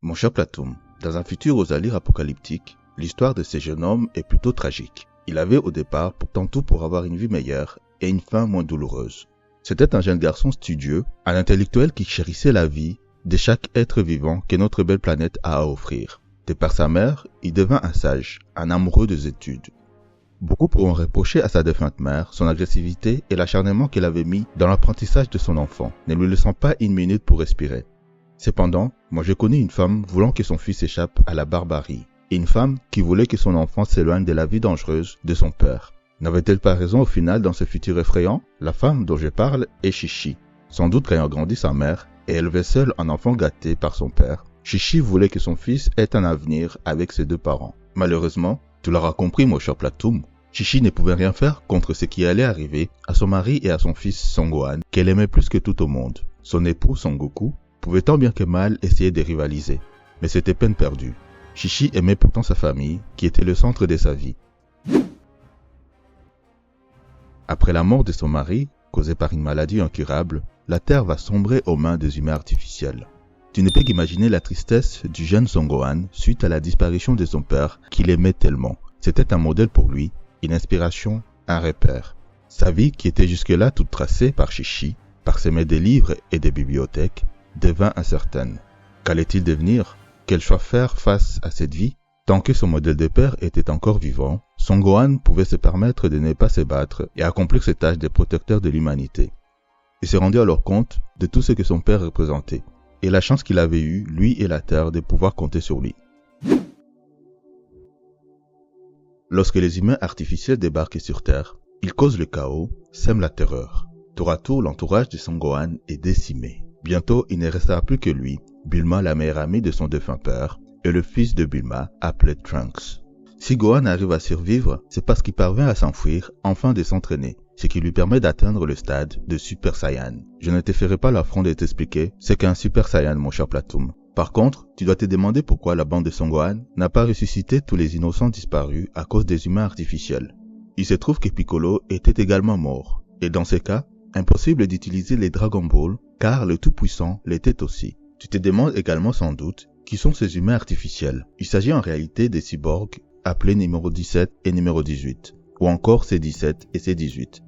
Mon cher Platoum, dans un futur aux allures apocalyptiques, l'histoire de ce jeune homme est plutôt tragique. Il avait au départ pourtant tout pour avoir une vie meilleure et une fin moins douloureuse. C'était un jeune garçon studieux, un intellectuel qui chérissait la vie de chaque être vivant que notre belle planète a à offrir. De par sa mère, il devint un sage, un amoureux des études. Beaucoup pourront reprocher à sa défunte mère son agressivité et l'acharnement qu'elle avait mis dans l'apprentissage de son enfant, ne lui laissant pas une minute pour respirer. Cependant, moi j'ai connu une femme voulant que son fils échappe à la barbarie, et une femme qui voulait que son enfant s'éloigne de la vie dangereuse de son père. N'avait-elle pas raison au final dans ce futur effrayant? La femme dont je parle est Chichi. Sans doute qu'ayant grandi sa mère et élevé seul un enfant gâté par son père, Chichi voulait que son fils ait un avenir avec ses deux parents. Malheureusement, tu l'auras compris mon cher Platoum, Chichi ne pouvait rien faire contre ce qui allait arriver à son mari et à son fils Son Gohan, qu'elle aimait plus que tout au monde. Son époux Son Goku pouvait tant bien que mal essayer de rivaliser, mais c'était peine perdue. Chichi aimait pourtant sa famille, qui était le centre de sa vie. Après la mort de son mari, causée par une maladie incurable, la Terre va sombrer aux mains des humains artificiels. Tu ne peux qu'imaginer la tristesse du jeune Son Gohan suite à la disparition de son père qu'il aimait tellement. C'était un modèle pour lui, une inspiration, un repère. Sa vie, qui était jusque-là toute tracée par Chichi, parsemée des livres et des bibliothèques, devint incertaine. Qu'allait-il devenir? Quel choix faire face à cette vie? Tant que son modèle de père était encore vivant, Son Gohan pouvait se permettre de ne pas se battre et accomplir ses tâches de protecteur de l'humanité. Il se rendit alors compte de tout ce que son père représentait, et la chance qu'il avait eue, lui et la Terre, de pouvoir compter sur lui. Lorsque les humains artificiels débarquent sur Terre, ils causent le chaos, sèment la terreur. Tour à tour, l'entourage de Son Gohan est décimé. Bientôt, il ne restera plus que lui, Bulma, la meilleure amie de son défunt père, et le fils de Bulma, appelé Trunks. Si Gohan arrive à survivre, c'est parce qu'il parvient à s'enfuir, enfin de s'entraîner, ce qui lui permet d'atteindre le stade de Super Saiyan. Je ne te ferai pas l'affront de t'expliquer ce qu'est un Super Saiyan, mon cher Platoum. Par contre, tu dois te demander pourquoi la bande de Son Gohan n'a pas ressuscité tous les innocents disparus à cause des humains artificiels. Il se trouve que Piccolo était également mort, et dans ces cas, impossible d'utiliser les Dragon Ball, car le Tout-Puissant l'était aussi. Tu te demandes également sans doute qui sont ces humains artificiels. Il s'agit en réalité des cyborgs appelés numéro 17 et numéro 18, ou encore C17 et C18.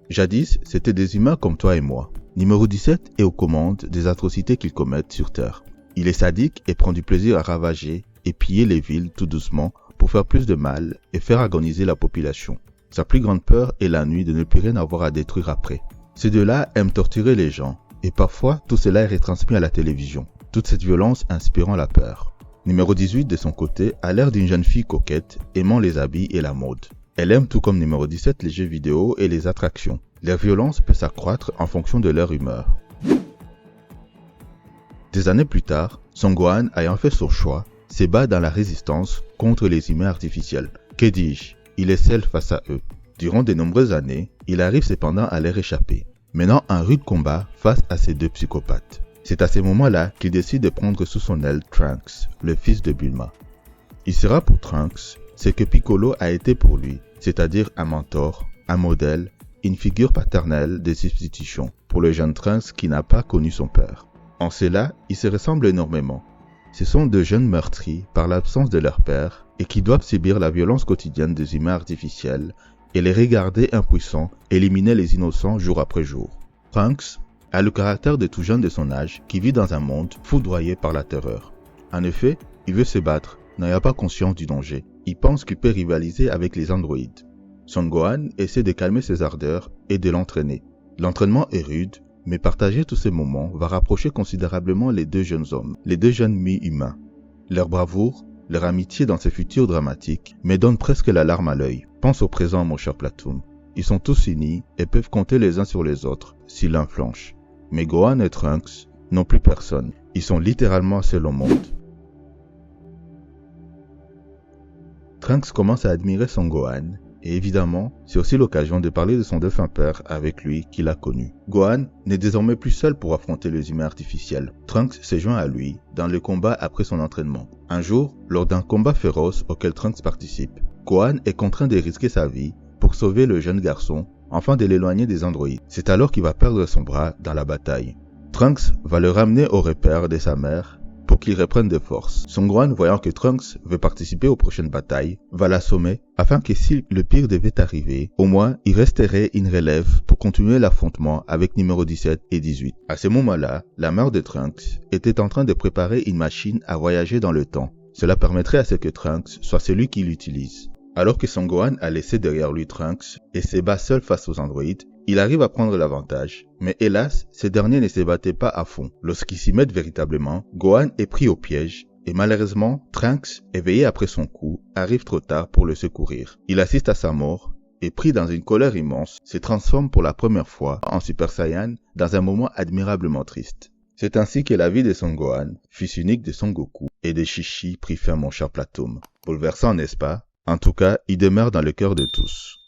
Jadis, c'étaient des humains comme toi et moi. Numéro 17 est aux commandes des atrocités qu'ils commettent sur Terre. Il est sadique et prend du plaisir à ravager et piller les villes tout doucement pour faire plus de mal et faire agoniser la population. Sa plus grande peur est la nuit de ne plus rien avoir à détruire après. Ces deux-là aiment torturer les gens, et parfois tout cela est retransmis à la télévision, toute cette violence inspirant la peur. Numéro 18 de son côté a l'air d'une jeune fille coquette, aimant les habits et la mode. Elle aime tout comme numéro 17 les jeux vidéo et les attractions. Leur violence peut s'accroître en fonction de leur humeur. Des années plus tard, Son Gohan, ayant fait son choix, se bat dans la résistance contre les humains artificiels. Que dis-je? Il est seul face à eux. Durant de nombreuses années, il arrive cependant à leur échapper, menant un rude combat face à ces deux psychopathes. C'est à ce moment-là qu'il décide de prendre sous son aile Trunks, le fils de Bulma. Il sera pour Trunks ce que Piccolo a été pour lui, c'est-à-dire un mentor, un modèle, une figure paternelle de substitution pour le jeune Trunks qui n'a pas connu son père. En cela, ils se ressemblent énormément. Ce sont deux jeunes meurtris par l'absence de leur père et qui doivent subir la violence quotidienne des humains artificiels et les regarder impuissants éliminer les innocents jour après jour. Trunks a le caractère de tout jeune de son âge qui vit dans un monde foudroyé par la terreur. En effet, il veut se battre, n'ayant pas conscience du danger. Il pense qu'il peut rivaliser avec les androïdes. Son Gohan essaie de calmer ses ardeurs et de l'entraîner. L'entraînement est rude, mais partager tous ces moments va rapprocher considérablement les deux jeunes hommes, les deux jeunes mi-humains. Leur bravoure, leur amitié dans ces futurs dramatiques me donne presque la larme à l'œil. Pense au présent, mon cher Platoum. Ils sont tous unis et peuvent compter les uns sur les autres si l'un flanche. Mais Gohan et Trunks n'ont plus personne. Ils sont littéralement seuls au monde. Trunks commence à admirer Son Gohan, et évidemment, c'est aussi l'occasion de parler de son défunt père avec lui qu'il a connu. Gohan n'est désormais plus seul pour affronter les humains artificiels. Trunks se joint à lui dans le combat après son entraînement. Un jour, lors d'un combat féroce auquel Trunks participe, Gohan est contraint de risquer sa vie pour sauver le jeune garçon, afin de l'éloigner des androïdes. C'est alors qu'il va perdre son bras dans la bataille. Trunks va le ramener au repère de sa mère pour qu'il reprenne des forces. Son Gohan, voyant que Trunks veut participer aux prochaines batailles, va l'assommer afin que si le pire devait arriver, au moins il resterait une relève pour continuer l'affrontement avec numéro 17 et 18. À ce moment-là, la mère de Trunks était en train de préparer une machine à voyager dans le temps. Cela permettrait à ce que Trunks soit celui qui l'utilise. Alors que Son Gohan a laissé derrière lui Trunks et se bat seul face aux androïdes, il arrive à prendre l'avantage, mais hélas, ce dernier ne se battait pas à fond. Lorsqu'ils s'y mettent véritablement, Gohan est pris au piège et malheureusement, Trunks, éveillé après son coup, arrive trop tard pour le secourir. Il assiste à sa mort et pris dans une colère immense, se transforme pour la première fois en Super Saiyan dans un moment admirablement triste. C'est ainsi que la vie de Son Gohan, fils unique de Son Goku et de Chi Chi, prit fin, mon cher Platoon. Bouleversant, n'est-ce pas? En tout cas, il demeure dans le cœur de tous.